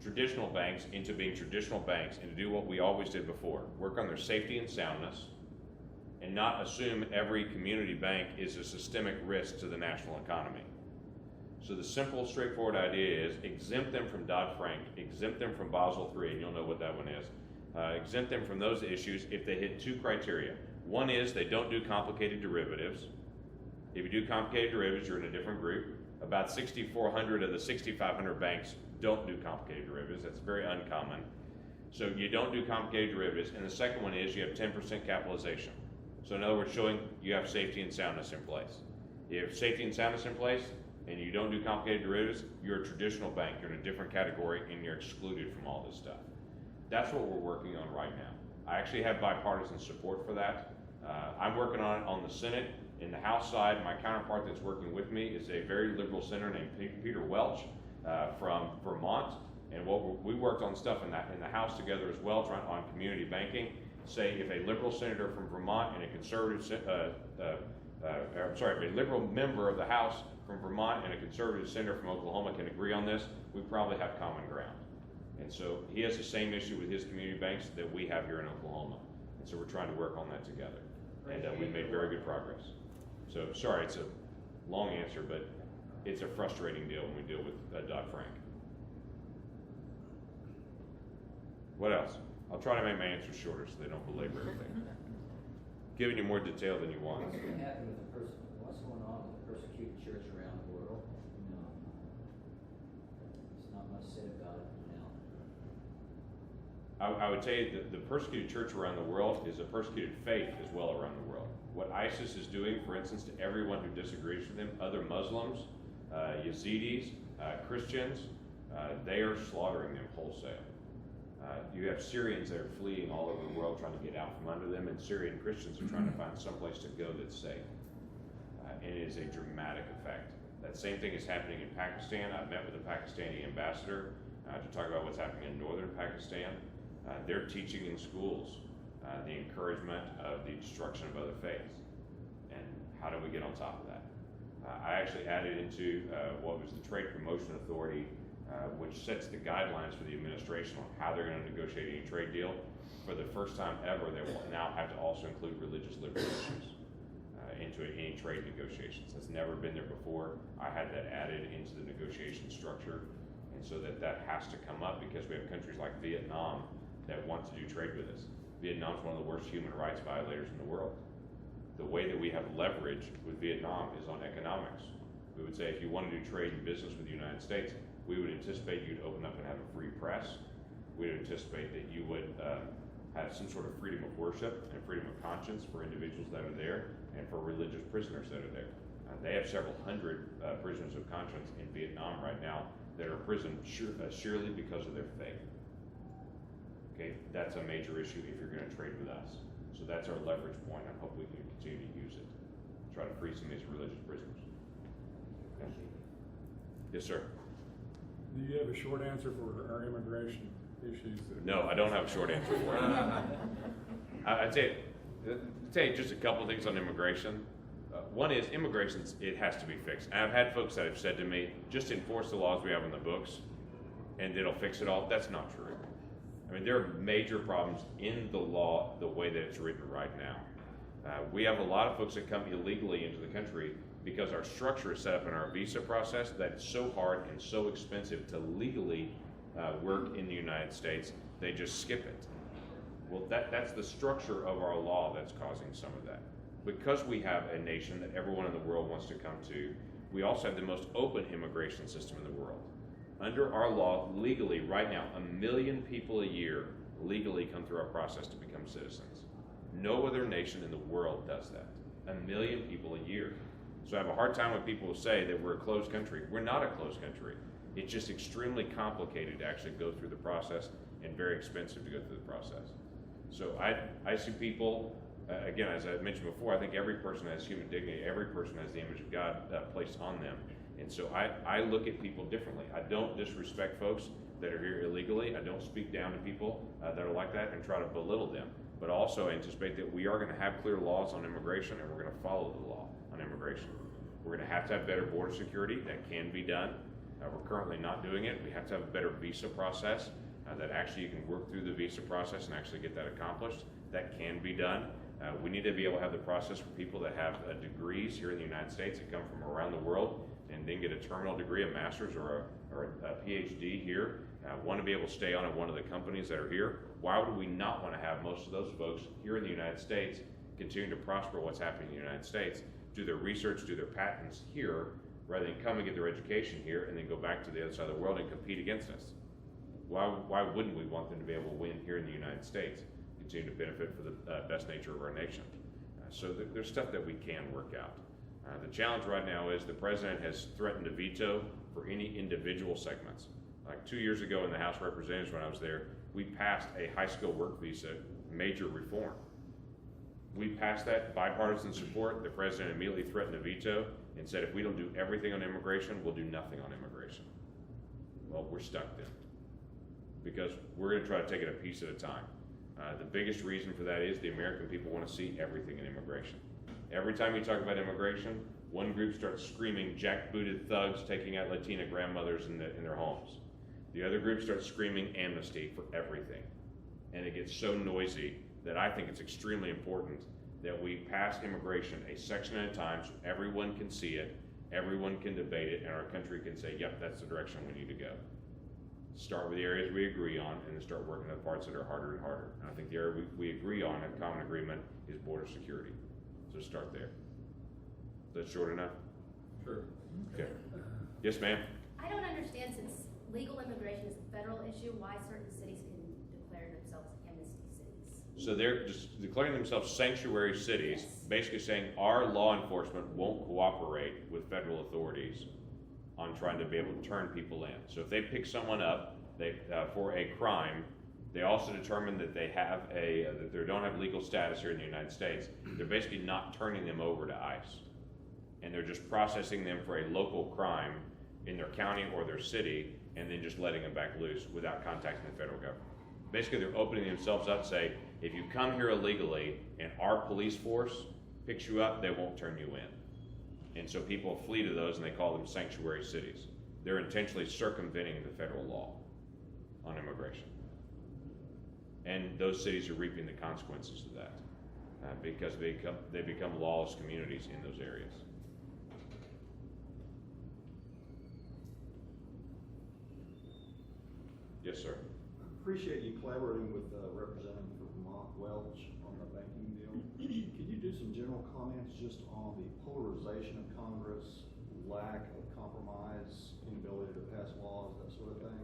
traditional banks into being traditional banks and to do what we always did before, work on their safety and soundness, and not assume every community bank is a systemic risk to the national economy. So the simple, straightforward idea is exempt them from Dodd-Frank, exempt them from Basel III, and you'll know what that one is. Exempt them from those issues if they hit 2 criteria. One is they don't do complicated derivatives. If you do complicated derivatives, you're in a different group. About 6,400 of the 6,500 banks don't do complicated derivatives. That's very uncommon. So you don't do complicated derivatives. And the second one is you have 10% capitalization. So in other words, showing you have safety and soundness in place. You have safety and soundness in place, and you don't do complicated derivatives, you're a traditional bank. You're in a different category, and you're excluded from all this stuff. That's what we're working on right now. I actually have bipartisan support for that. I'm working on it on the Senate. In the House side, my counterpart that's working with me is a very liberal senator named Peter Welch from Vermont. And we worked on stuff in the House together as well, trying on community banking. Say if a liberal senator from Vermont and a conservative, if a liberal member of the House from Vermont and a conservative senator from Oklahoma can agree on this, we probably have common ground. And so he has the same issue with his community banks that we have here in Oklahoma. And so we're trying to work on that together. And we've made very good progress. So sorry, it's a long answer, but it's a frustrating deal when we deal with Dodd-Frank. What else? I'll try to make my answers shorter so they don't belabor everything. giving you more detail than you want. What's going to happen with what's going on with the persecuted church around the world? You know, there's not much said about it now. I would tell you that the persecuted church around the world is a persecuted faith as well around the world. What ISIS is doing, for instance, to everyone who disagrees with them, other Muslims, Yazidis, Christians, they are slaughtering them wholesale. You have Syrians that are fleeing all over the world trying to get out from under them, and Syrian Christians are trying to find someplace to go that's safe. And it is a dramatic effect. That same thing is happening in Pakistan. I've met with the Pakistani ambassador to talk about what's happening in northern Pakistan. They're teaching in schools the encouragement of the destruction of other faiths. And how do we get on top of that? I actually added into what was the Trade Promotion Authority, which sets the guidelines for the administration on how they're going to negotiate any trade deal. For the first time ever, they will now have to also include religious liberty issues into any trade negotiations. That's never been there before. I had that added into the negotiation structure, and so that has to come up because we have countries like Vietnam that want to do trade with us. Vietnam is one of the worst human rights violators in the world. The way that we have leverage with Vietnam is on economics. We would say if you want to do trade and business with the United States, we would anticipate you'd open up and have a free press. We would anticipate that you would have some sort of freedom of worship and freedom of conscience for individuals that are there and for religious prisoners that are there. They have several hundred prisoners of conscience in Vietnam right now that are imprisoned surely because of their faith. Okay, that's a major issue if you're going to trade with us. So that's our leverage point. I hope we can continue to use it. Try to free some of these religious prisoners. Okay. Yes, sir. Do you have a short answer for our immigration issues? No, I don't have a short answer for it. I'd say just a couple of things on immigration. One is immigration, it has to be fixed. And I've had folks that have said to me, just enforce the laws we have in the books and it'll fix it all. That's not true. I mean, there are major problems in the law the way that it's written right now. We have a lot of folks that come illegally into the country because our structure is set up in our visa process that it's so hard and so expensive to legally work in the United States, they just skip it. Well, that's the structure of our law that's causing some of that. Because we have a nation that everyone in the world wants to come to, we also have the most open immigration system in the world. Under our law, legally, right now, 1 million people a year legally come through our process to become citizens. No other nation in the world does that. 1 million people a year. So I have a hard time when people say that we're a closed country. We're not a closed country. It's just extremely complicated to actually go through the process and very expensive to go through the process. So I see people, again, as I mentioned before, I think every person has human dignity. Every person has the image of God placed on them. And so I look at people differently. I don't disrespect folks that are here illegally. I don't speak down to people that are like that and try to belittle them. But also anticipate that we are going to have clear laws on immigration and we're going to follow the law on immigration. We're going to have better border security. That can be done. We're currently not doing it. We have to have a better visa process that actually you can work through the visa process and actually get that accomplished. That can be done. We need to be able to have the process for people that have degrees here in the United States that come from around the world and then get a terminal degree, a master's or a PhD here, want to be able to stay on at one of the companies that are here. Why would we not want to have most of those folks here in the United States continue to prosper what's happening in the United States, do their research, do their patents here, rather than come and get their education here and then go back to the other side of the world and compete against us? Why wouldn't we want them to be able to win here in the United States, continue to benefit for the best nature of our nation? So there's stuff that we can work out. The challenge right now is the president has threatened to veto for any individual segments. Like 2 years ago in the House of Representatives when I was there, we passed a high skill work visa major reform. We passed that, bipartisan support. The president immediately threatened to veto and said if we don't do everything on immigration, we'll do nothing on immigration. Well, we're stuck then because we're going to try to take it a piece at a time. The biggest reason for that is the American people want to see everything in immigration. Every time you talk about immigration, one group starts screaming jackbooted thugs taking out Latina grandmothers in their homes. The other group starts screaming amnesty for everything. And it gets so noisy that I think it's extremely important that we pass immigration a section at a time so everyone can see it, everyone can debate it, and our country can say, yep, that's the direction we need to go. start with the areas we agree on, and then start working on the parts that are harder and harder. And I think the area we agree on, in common agreement, is border security. So start there. Is that short enough? Sure. Okay. Yes, ma'am? I don't understand, since legal immigration is a federal issue, why certain cities can declare themselves amnesty cities. So they're just declaring themselves sanctuary cities, Yes. basically saying our law enforcement won't cooperate with federal authorities on trying to be able to turn people in. So if they pick someone up for a crime, they also determine that they have that they don't have legal status here in the United States. They're basically not turning them over to ICE, and they're just processing them for a local crime in their county or their city, and then just letting them back loose without contacting the federal government. Basically, they're opening themselves up to say, if you come here illegally and our police force picks you up, they won't turn you in. And so people flee to those, and they call them sanctuary cities. They're intentionally circumventing the federal law on immigration. And those cities are reaping the consequences of that because they become lawless communities in those areas. Yes, sir. Appreciate you collaborating with Representative from Vermont Welch on the banking deal. Could you do some general comments just on the polarization of Congress, lack of compromise, inability to pass laws, that sort of thing?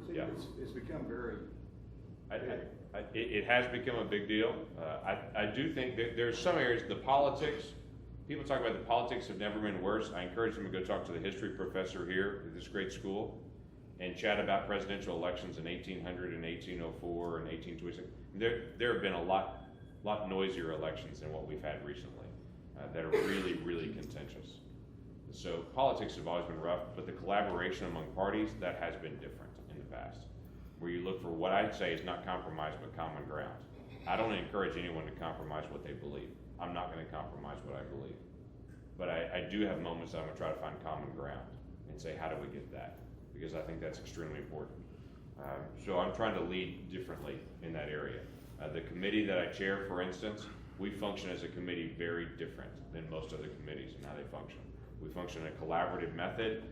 See, Yeah. it's become very big. It has become a big deal. I do think that there's some areas, the politics, people talk about the politics have never been worse. I encourage them to go talk to the history professor here at this great school and chat about presidential elections in 1800 and 1804 and 1826. There have been a lot noisier elections than what we've had recently that are really, really contentious. So politics have always been rough, but the collaboration among parties, that has been different in the past, where you look for what I'd say is not compromise, but common ground. I don't encourage anyone to compromise what they believe. I'm not going to compromise what I believe. But I do have moments that I'm going to try to find common ground and say, how do we get that? Because I think that's extremely important. So I'm trying to lead differently in that area. The committee that I chair, for instance, we function as a committee very different than most other committees and how they function. We function in a collaborative method.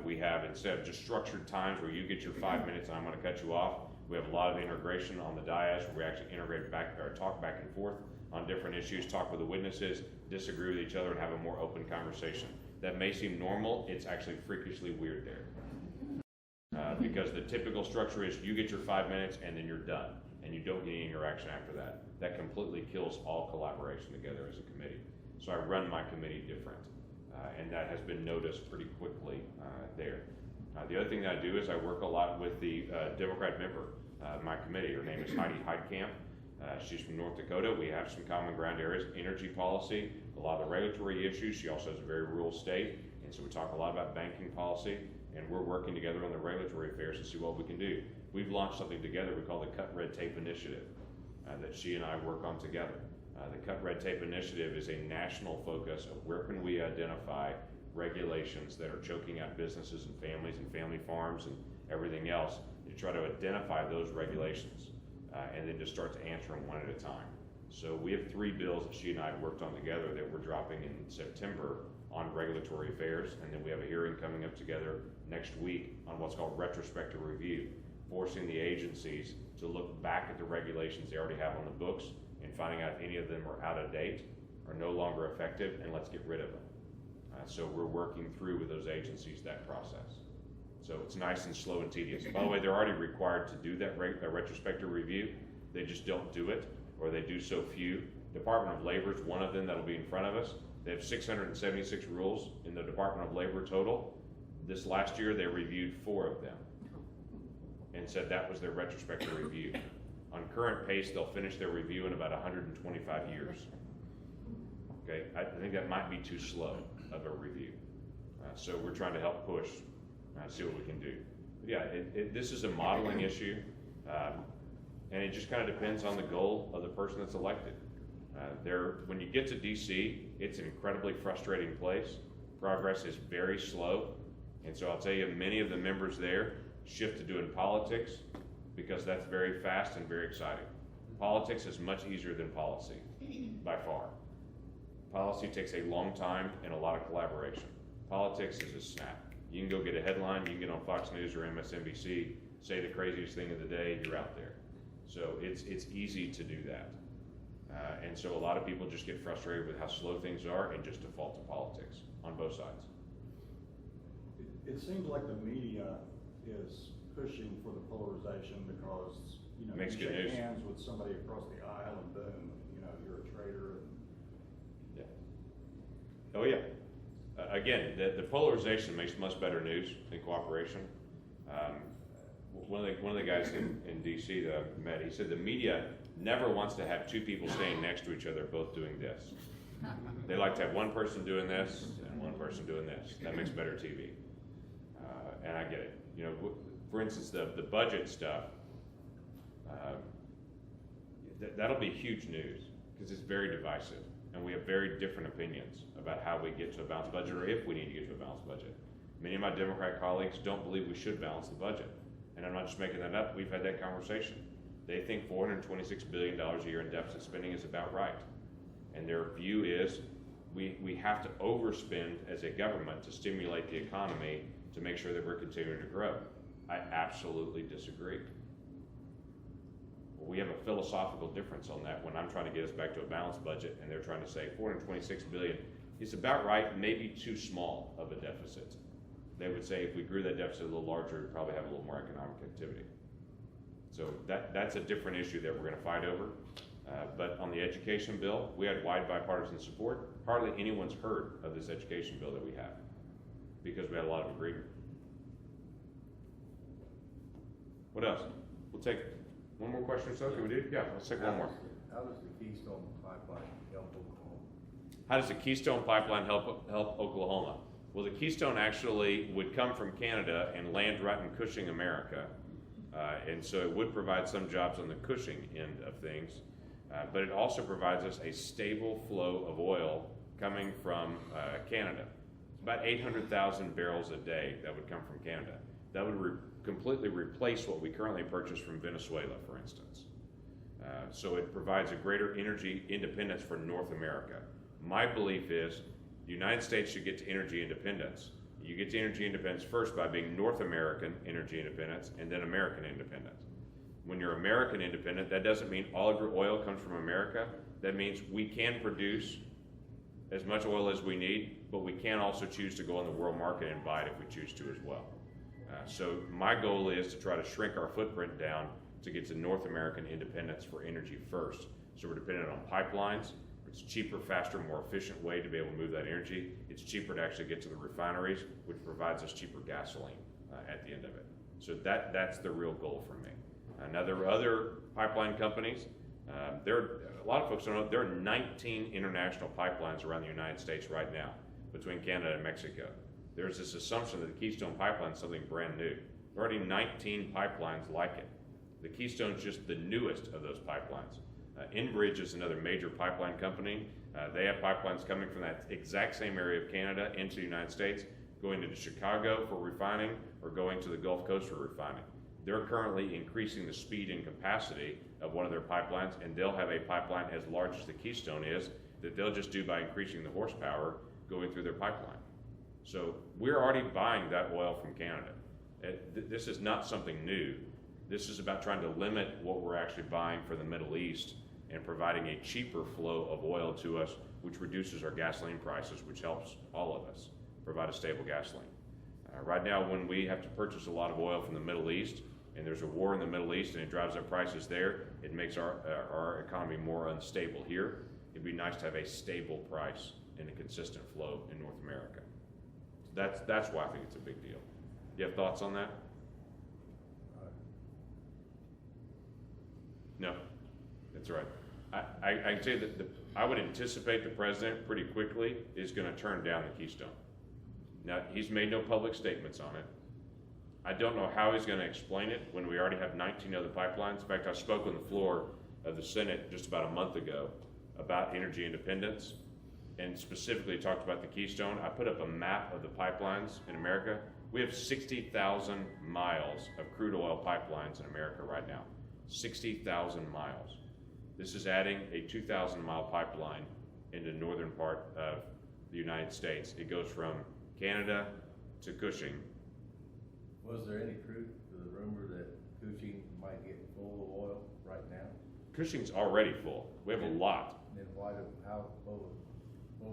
We have, instead of just structured times where you get your 5 minutes and I'm going to cut you off, we have a lot of integration on the dais where we actually integrate back or talk back and forth on different issues, talk with the witnesses, disagree with each other, and have a more open conversation. That may seem normal, it's actually freakishly weird there. Because the typical structure is you get your 5 minutes and then you're done, and you don't get any interaction after that. That completely kills all collaboration together as a committee. So I run my committee different, and that has been noticed pretty quickly there. The other thing that I do is I work a lot with the Democrat member of my committee. Her name is Heidi Heidkamp. She's from North Dakota. We have some common ground areas, energy policy, a lot of the regulatory issues. She also has a very rural state, and so we talk a lot about banking policy, and we're working together on the regulatory affairs to see what we can do. We've launched something together we call the Cut Red Tape Initiative that she and I work on together. The Cut Red Tape Initiative is a national focus of where can we identify regulations that are choking out businesses and family farms and everything else, to try to identify those regulations and then just start to answer them one at a time. So we have 3 bills that she and I have worked on together that we're dropping in September on regulatory affairs, and then we have a hearing coming up together next week on what's called retrospective review, forcing the agencies to look back at the regulations they already have on the books and finding out if any of them are out of date, are no longer effective, and let's get rid of them. So we're working through with those agencies that process. So it's nice and slow and tedious. By the way, they're already required to do that retrospective review. They just don't do it, or they do so few. Department of Labor is one of them that'll be in front of us. They have 676 rules in the Department of Labor total. This last year, they reviewed 4 of them and said that was their retrospective review. On current pace, they'll finish their review in about 125 years. Okay, I think that might be too slow of a review. So we're trying to help push, see what we can do. But yeah, this is a modeling issue, and it just kind of depends on the goal of the person that's elected. When you get to DC, it's an incredibly frustrating place. Progress is very slow, and so I'll tell you, many of the members there shift to doing politics because that's very fast and very exciting. Politics is much easier than policy, by far. Policy takes a long time and a lot of collaboration. Politics is a snap. You can go get a headline, you can get on Fox News or MSNBC say the craziest thing of the day, you're out there. So it's easy to do that. And so a lot of people just get frustrated with how slow things are and just default to politics on both sides. It seems like the media is pushing for the polarization because, you know, Makes you good shake news. hands with somebody across the aisle and boom, you know, you're a traitor. Yeah. Oh yeah. Again, the polarization makes much better news than cooperation. One of the guys in DC that I met, he said the media never wants to have two people standing next to each other both doing this. They like to have one person doing this and one person doing this. That makes better TV. And I get it. You know, for instance, the budget stuff, that'll be huge news because it's very divisive. And we have very different opinions about how we get to a balanced budget or if we need to get to a balanced budget. Many of my Democrat colleagues don't believe we should balance the budget. And I'm not just making that up, we've had that conversation. They think $426 billion a year in deficit spending is about right. And their view is we have to overspend as a government to stimulate the economy to make sure that we're continuing to grow. I absolutely disagree. We have a philosophical difference on that when I'm trying to get us back to a balanced budget and they're trying to say 426 billion is about right, maybe too small of a deficit. They would say if we grew that deficit a little larger, we'd probably have a little more economic activity. So that's a different issue that we're going to fight over. But on the education bill, we had wide bipartisan support. Hardly anyone's heard of this education bill that we have because we had a lot of agreement. What else? We'll take one more question or so. Can we do? Yeah, let's take one more. How does the Keystone Pipeline help Oklahoma? How does the Keystone Pipeline help Oklahoma? Well, the Keystone actually would come from Canada and land right in Cushing, America. And so it would provide some jobs on the Cushing end of things. But it also provides us a stable flow of oil coming from Canada. It's about 800,000 barrels a day that would come from Canada. That would completely replace what we currently purchase from Venezuela, for instance. So it provides a greater energy independence for North America. My belief is the United States should get to energy independence. You get to energy independence first by being North American energy independence and then American independence. When you're American independent, that doesn't mean all of your oil comes from America. That means we can produce as much oil as we need, but we can also choose to go on the world market and buy it if we choose to as well. So my goal is to try to shrink our footprint down to get to North American independence for energy first. So we're dependent on pipelines. It's cheaper, faster, more efficient way to be able to move that energy. It's cheaper to actually get to the refineries, which provides us cheaper gasoline at the end of it. So that's the real goal for me. Now there are other pipeline companies. A lot of folks don't know, there are 19 international pipelines around the United States right now between Canada and Mexico. There's this assumption that the Keystone Pipeline is something brand new. There are already 19 pipelines like it. The Keystone's just the newest of those pipelines. Enbridge is another major pipeline company. They have pipelines coming from that exact same area of Canada into the United States, going into Chicago for refining or going to the Gulf Coast for refining. They're currently increasing the speed and capacity of one of their pipelines, and they'll have a pipeline as large as the Keystone is that they'll just do by increasing the horsepower going through their pipeline. So we're already buying that oil from Canada. This is not something new. This is about trying to limit what we're actually buying for the Middle East and providing a cheaper flow of oil to us, which reduces our gasoline prices, which helps all of us provide a stable gasoline. Right now, when we have to purchase a lot of oil from the Middle East, and there's a war in the Middle East and it drives up prices there, it makes our economy more unstable here. It'd be nice to have a stable price and a consistent flow in North America. That's why I think it's a big deal. Do you have thoughts on that? No, that's right. I can say that I would anticipate the president pretty quickly is going to turn down the Keystone. Now, he's made no public statements on it. I don't know how he's going to explain it when we already have 19 other pipelines. In fact, I spoke on the floor of the Senate just about a month ago about energy independence and specifically talked about the Keystone. I put up a map of the pipelines in America. We have 60,000 miles of crude oil pipelines in America right now. 60,000 miles. This is adding a 2,000-mile pipeline in the northern part of the United States. It goes from Canada to Cushing. Was there any truth to the rumor that Cushing's already full. We have a lot. Then what are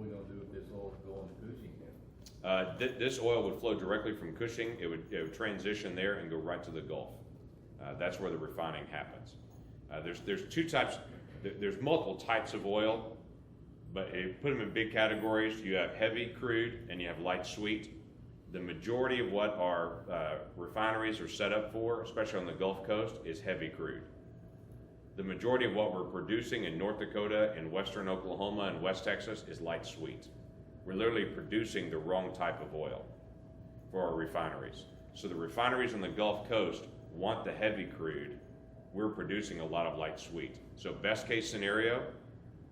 we gonna do if this oil's going to Cushing then? This oil would flow directly from Cushing. It would transition there and go right to the Gulf. That's where the refining happens. There's two types. There's multiple types of oil, but you put them in big categories. You have heavy crude and you have light sweet. The majority of what our refineries are set up for, especially on the Gulf Coast, is heavy crude. The majority of what we're producing in North Dakota and western Oklahoma and West Texas is light sweet. We're literally producing the wrong type of oil for our refineries. So the refineries on the Gulf Coast want the heavy crude. We're producing a lot of light sweet. So best case scenario,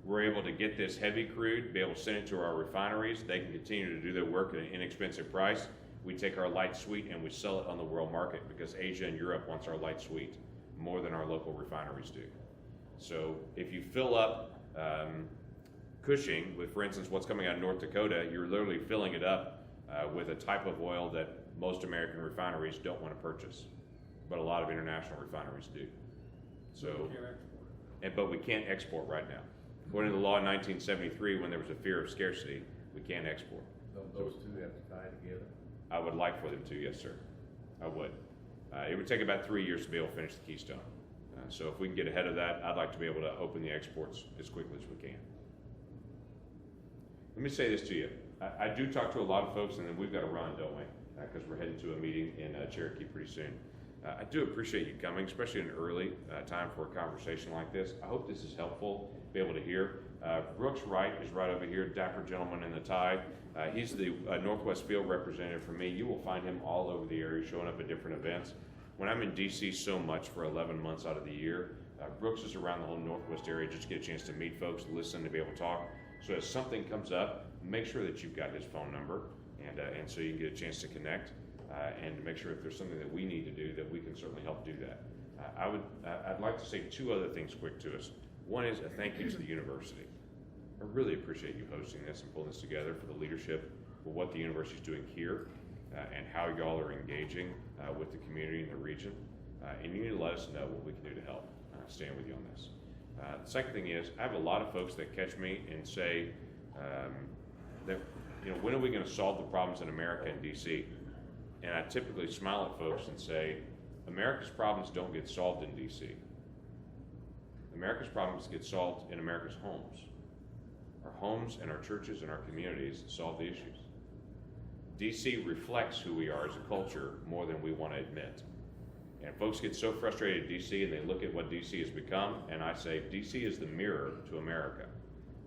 we're able to get this heavy crude, be able to send it to our refineries. They can continue to do their work at an inexpensive price. We take our light sweet and we sell it on the world market because Asia and Europe wants our light sweet more than our local refineries do. So if you fill up Cushing with, for instance, what's coming out of North Dakota, you're literally filling it up with a type of oil that most American refineries don't want to purchase, but a lot of international refineries do. So, but we can't export right now. According to the law in 1973, when there was a fear of scarcity, we can't export. Don't those two have to tie together? I would like for them to, yes, sir. I would. It would take about 3 years to be able to finish the Keystone. So if we can get ahead of that, I'd like to be able to open the exports as quickly as we can. Let me say this to you. I do talk to a lot of folks, and then we've got to run, don't we? Because we're heading to a meeting in Cherokee pretty soon. I do appreciate you coming, especially in an early time for a conversation like this. I hope this is helpful, be able to hear. Brooks Wright is right over here, dapper gentleman in the tie. He's the Northwest Field representative for me. You will find him all over the area, showing up at different events. When I'm in DC so much for 11 months out of the year, Brooks is around the whole Northwest area just to get a chance to meet folks, listen, to be able to talk. So as something comes up, make sure that you've got his phone number, and so you can get a chance to connect, and to make sure if there's something that we need to do, that we can certainly help do that. I'd like to say two other things quick to us. One is a thank you to the university. I really appreciate you hosting this and pulling this together, for the leadership, for what the university is doing here, and how y'all are engaging with the community in the region. And you need to let us know what we can do to help stand with you on this. The second thing is, I have a lot of folks that catch me and say that, when are we going to solve the problems in America and DC? And I typically smile at folks and say, America's problems don't get solved in DC. America's problems get solved in America's homes. Our homes and our churches and our communities solve the issues. DC reflects who we are as a culture more than we want to admit. And folks get so frustrated at DC, and they look at what DC has become, and I say, DC is the mirror to America.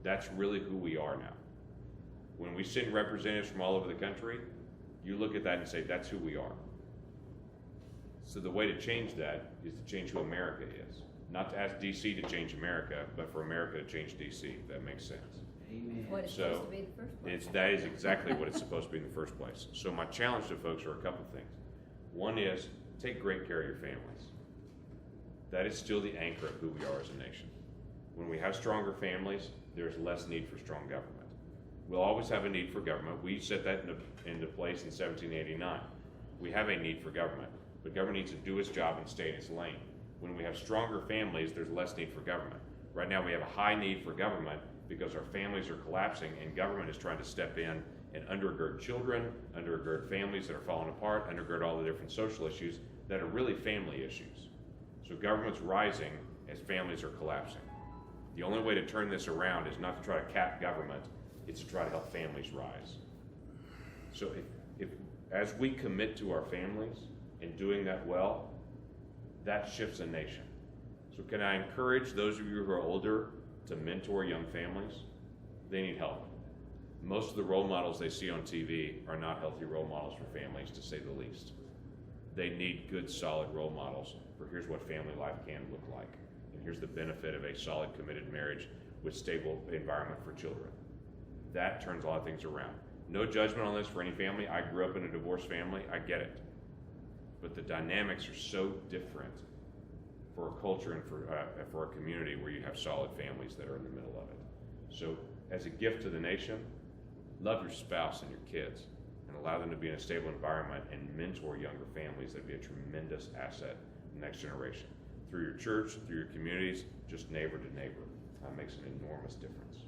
That's really who we are now. When we send representatives from all over the country, you look at that and say, that's who we are. So the way to change that is to change who America is. Not to ask DC to change America, but for America to change DC, if that makes sense. Amen. What it's supposed to be in the first place. That is exactly what it's supposed to be in the first place. So my challenge to folks are a couple of things. One is, take great care of your families. That is still the anchor of who we are as a nation. When we have stronger families, there's less need for strong government. We'll always have a need for government. We set that into place in 1789. We have a need for government, but government needs to do its job and stay in its lane. When we have stronger families, there's less need for government. Right now we have a high need for government because our families are collapsing, and government is trying to step in and undergird children, undergird families that are falling apart, undergird all the different social issues that are really family issues. So government's rising as families are collapsing. The only way to turn this around is not to try to cap government, it's to try to help families rise. So if as we commit to our families and doing that well, that shifts a nation. So can I encourage those of you who are older to mentor young families? They need help. Most of the role models they see on TV are not healthy role models for families, to say the least. They need good, solid role models for here's what family life can look like, and here's the benefit of a solid, committed marriage with stable environment for children. That turns a lot of things around. No judgment on this for any family. I grew up in a divorced family. I get it. But the dynamics are so different for a culture and for a community where you have solid families that are in the middle of it. So as a gift to the nation, love your spouse and your kids and allow them to be in a stable environment and mentor younger families. That'd be a tremendous asset in the next generation. through your church, through your communities, just neighbor to neighbor. Makes an enormous difference.